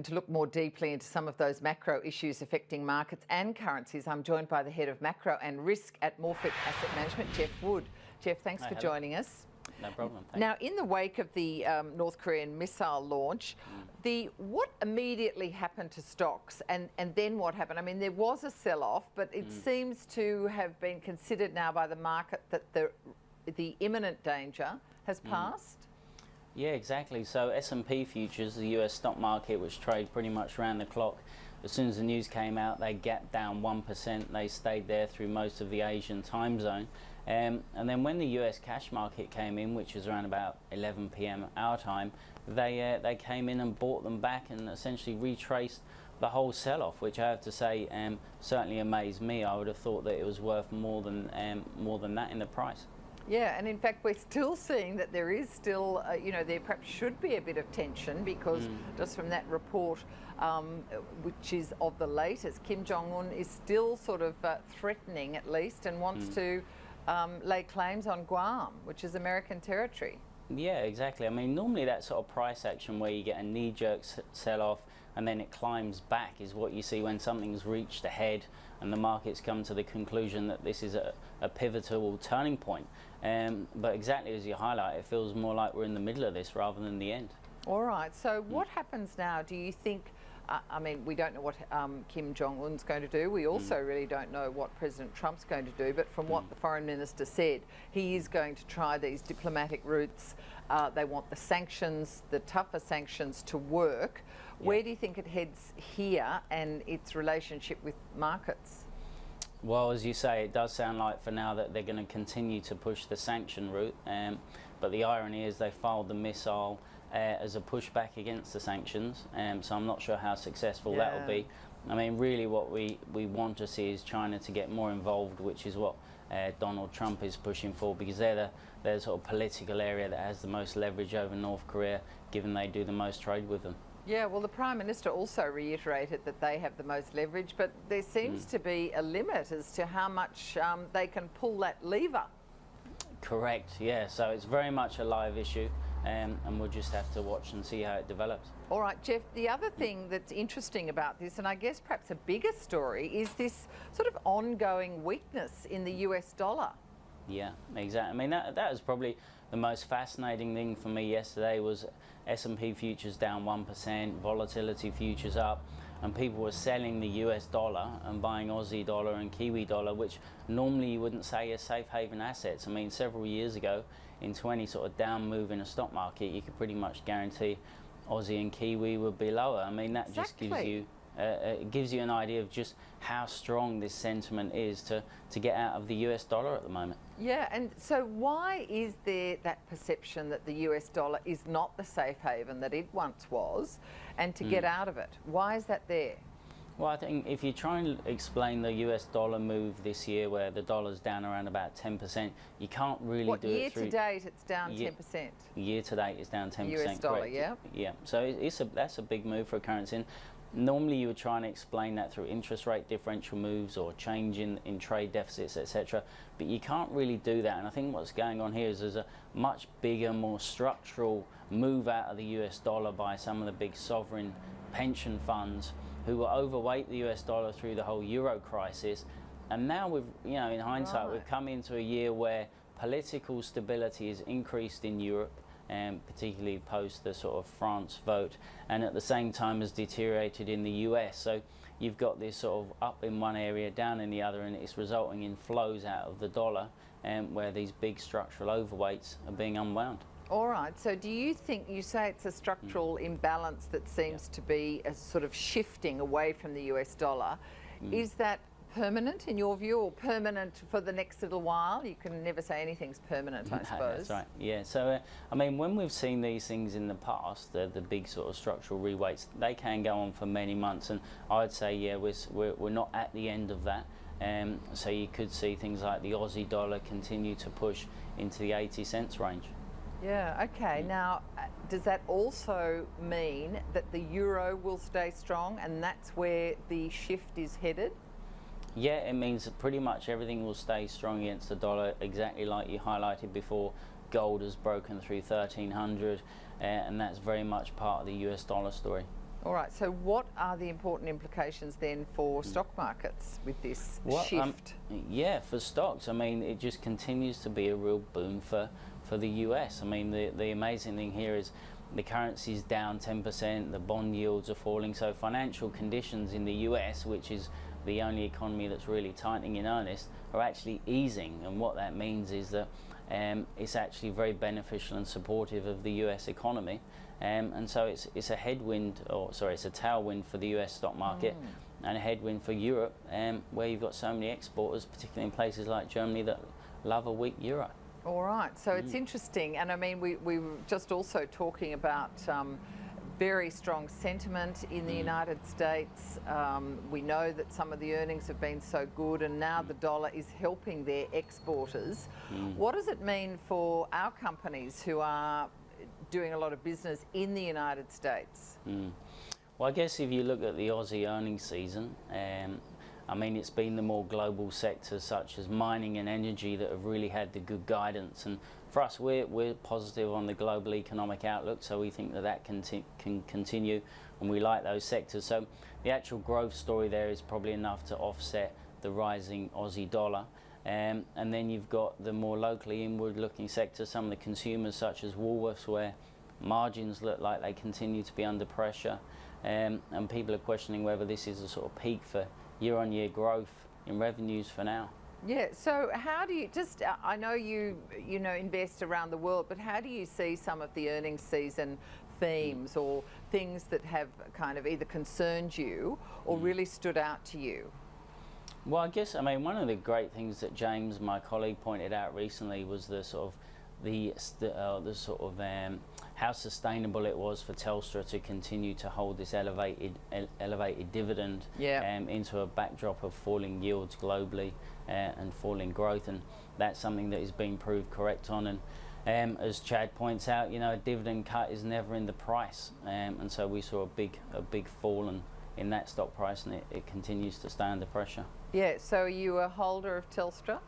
And to look more deeply into some of those macro issues affecting markets and currencies, I'm joined by the Head of Macro and Risk at Morphic Asset Management, Geoff Wood. Geoff, thanks for joining us. No problem. Thanks. Now, in the wake of the North Korean missile launch, what immediately happened to stocks and then what happened? I mean, there was a sell-off, but it seems to have been considered now by the market that the imminent danger has passed. Yeah, exactly. So S&P futures, the US stock market, which trade pretty much round the clock, as soon as the news came out, they gapped down 1%. They stayed there through most of the Asian time zone. And then when the US cash market came in, which was around about 11 p.m. our time, they came in and bought them back and essentially retraced the whole sell-off, which I have to say certainly amazed me. I would have thought that it was worth more than that in the price. Yeah, and in fact we're still seeing that there is still, there perhaps should be a bit of tension because just from that report, which is of the latest, Kim Jong-un is still sort of threatening at least and wants to lay claims on Guam, which is American territory. Yeah, exactly. I mean, normally that sort of price action where you get a knee-jerk sell-off and then it climbs back is what you see when something's reached a head and the markets come to the conclusion that this is a pivotal turning point. But exactly as you highlight, it feels more like we're in the middle of this rather than the end. All right. So what happens now? Do you think... I mean, we don't know what Kim Jong-un's going to do. We also really don't know what President Trump's going to do. But from what the Foreign Minister said, he is going to try these diplomatic routes. They want the sanctions, the tougher sanctions, to work. Yeah. Where do you think it heads here and its relationship with markets? Well, as you say, it does sound like for now that they're going to continue to push the sanction route. But the irony is they filed the missile as a pushback against the sanctions, so I'm not sure how successful that will be. I mean, really what we want to see is China to get more involved, which is what Donald Trump is pushing for, because they're the sort of political area that has the most leverage over North Korea, given they do the most trade with them. Yeah, well, the Prime Minister also reiterated that they have the most leverage, but there seems to be a limit as to how much they can pull that lever. Correct, yeah, so it's very much a live issue. And we'll just have to watch and see how it develops. All right, Geoff, the other thing that's interesting about this, and I guess perhaps a bigger story, is this sort of ongoing weakness in the US dollar. Yeah, exactly. I mean, that was probably the most fascinating thing for me yesterday was S&P futures down 1%, volatility futures up, and people were selling the US dollar and buying Aussie dollar and Kiwi dollar, which normally you wouldn't say are safe haven assets. I mean, several years ago, into any sort of down move in a stock market, you could pretty much guarantee Aussie and Kiwi would be lower. I mean, that just gives you it gives you an idea of just how strong this sentiment is to get out of the US dollar at the moment. Yeah, and so why is there that perception that the US dollar is not the safe haven that it once was, and to get out of it? Why is that there? Well, I think if you try and explain the US dollar move this year, where the dollar's down around about 10%, you can't really do it through... Year to date, it's down 10%. Year to date, it's down 10%. US dollar, correct. yeah. Yeah, so that's a big move for a currency. And normally you would try and explain that through interest rate differential moves or change in trade deficits, etc. But you can't really do that. And I think what's going on here is there's a much bigger, more structural move out of the US dollar by some of the big sovereign pension funds who were overweight the US dollar through the whole Euro crisis. And now in hindsight, we've come into a year where political stability has increased in Europe, and particularly post the sort of France vote, and at the same time has deteriorated in the US. So you've got this sort of up in one area, down in the other, and it's resulting in flows out of the dollar, where these big structural overweights are being unwound. All right, so do you think, you say it's a structural imbalance that seems to be a sort of shifting away from the US dollar. Is that permanent in your view, or permanent for the next little while? You can never say anything's permanent, I suppose. That's right, yeah. So, I mean, when we've seen these things in the past, the big sort of structural reweights, they can go on for many months, and I'd say, yeah, we're not at the end of that. So you could see things like the Aussie dollar continue to push into the 80 cents range. Yeah, okay. Now, does that also mean that the euro will stay strong and that's where the shift is headed? Yeah, it means that pretty much everything will stay strong against the dollar, exactly like you highlighted before. Gold has broken through 1300, and that's very much part of the US dollar story. All right, so what are the important implications then for stock markets with this shift? Yeah, for stocks, I mean, it just continues to be a real boom for the US. I mean, the amazing thing here is the currency's down 10%, the bond yields are falling, so financial conditions in the US, which is the only economy that's really tightening in earnest, are actually easing. And what that means is that it's actually very beneficial and supportive of the US economy. And so it's a headwind, or sorry, it's a tailwind for the US stock market and a headwind for Europe, where you've got so many exporters, particularly in places like Germany, that love a weak euro. All right, so it's interesting. And I mean, we were just also talking about very strong sentiment in the United States. We know that some of the earnings have been so good, and now the dollar is helping their exporters. What does it mean for our companies who are doing a lot of business in the United States? Well, I guess if you look at the Aussie earnings season, I mean, it's been the more global sectors such as mining and energy that have really had the good guidance. And for us, we're positive on the global economic outlook, so we think that can continue, and we like those sectors. So the actual growth story there is probably enough to offset the rising Aussie dollar. And then you've got the more locally inward-looking sectors, some of the consumers such as Woolworths, where margins look like they continue to be under pressure, and people are questioning whether this is a sort of peak for year-on-year growth in revenues for now. Yeah, so how do you, I know you invest around the world, but how do you see some of the earnings season themes or things that have kind of either concerned you or really stood out to you? Well, I guess, I mean, one of the great things that James, my colleague, pointed out recently was the sort of how sustainable it was for Telstra to continue to hold this elevated dividend into a backdrop of falling yields globally and falling growth, and that's something that is being proved correct on. And as Chad points out, a dividend cut is never in the price, and so we saw a big fall in that stock price, and it continues to stay under pressure. Yeah, so are you a holder of Telstra?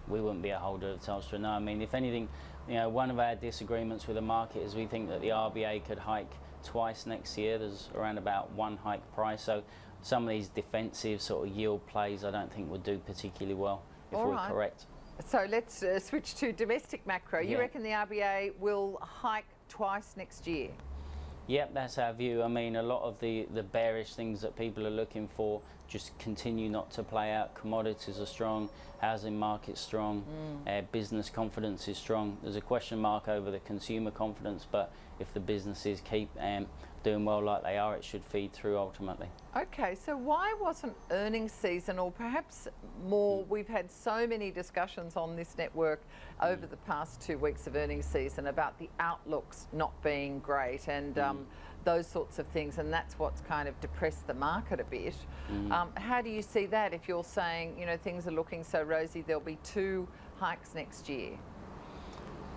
We wouldn't be a holder of Telstra, no. I mean, if anything, one of our disagreements with the market is we think that the RBA could hike twice next year. There's around about one hike price, so some of these defensive sort of yield plays I don't think would do particularly well if we're correct. So let's switch to domestic macro. You reckon the RBA will hike twice next year? Yep, that's our view. I mean, a lot of the bearish things that people are looking for just continue not to play out. Commodities are strong, housing market's strong, business confidence is strong. There's a question mark over the consumer confidence, but if the businesses keep doing well like they are, it should feed through ultimately. Okay, so why wasn't earnings season, or perhaps more, we've had so many discussions on this network over the past 2 weeks of earnings season about the outlooks not being great and those sorts of things, and that's what's kind of depressed the market a bit. How do you see that if you're saying, things are looking so rosy, there'll be 2 hikes next year?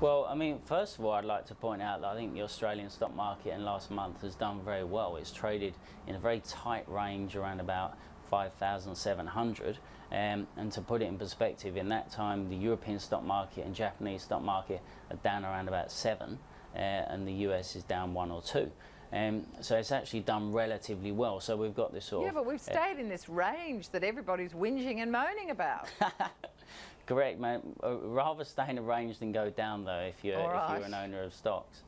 Well, I mean, first of all, I'd like to point out that I think the Australian stock market in last month has done very well. It's traded in a very tight range around about 5,700. And to put it in perspective, in that time, the European stock market and Japanese stock market are down around about 7, and the US is down 1 or 2. So it's actually done relatively well. So we've got this sort of... Yeah, but we've stayed in this range that everybody's whinging and moaning about. Correct, mate. Rather stay in a range than go down, though, if you're an owner of stocks.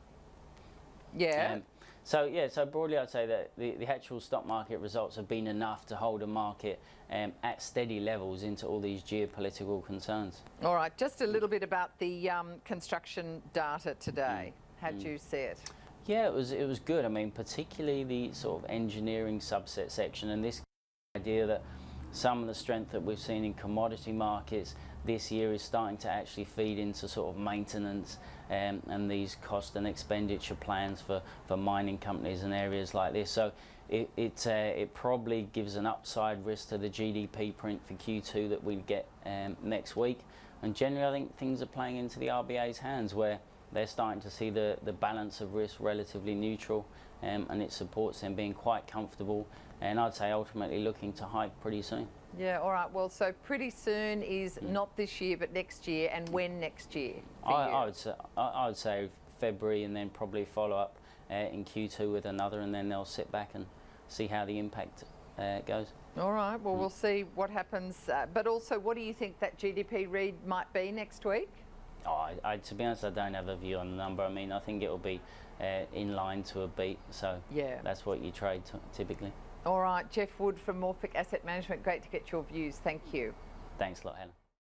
Yeah. So broadly, I'd say that the actual stock market results have been enough to hold a market at steady levels into all these geopolitical concerns. All right, just a little bit about the construction data today. How did you see it? Yeah, it was good. I mean, particularly the sort of engineering subset section, and this idea that some of the strength that we've seen in commodity markets this year is starting to actually feed into sort of maintenance and these cost and expenditure plans for mining companies and areas like this. So it probably gives an upside risk to the GDP print for Q2 that we get next week. And generally, I think things are playing into the RBA's hands, where they're starting to see the balance of risk relatively neutral, and it supports them being quite comfortable, and I'd say ultimately looking to hike pretty soon. Yeah, all right. Well, so pretty soon is not this year, but next year, and when next year? I would say February, and then probably follow up in Q2 with another, and then they'll sit back and see how the impact goes. All right, well, we'll see what happens. But also, what do you think that GDP read might be next week? Oh, to be honest, I don't have a view on the number. I mean, I think it will be in line to a beat, so yeah, that's what you trade typically. All right, Geoff Wood from Morphic Asset Management, great to get your views. Thank you. Thanks a lot, Helen.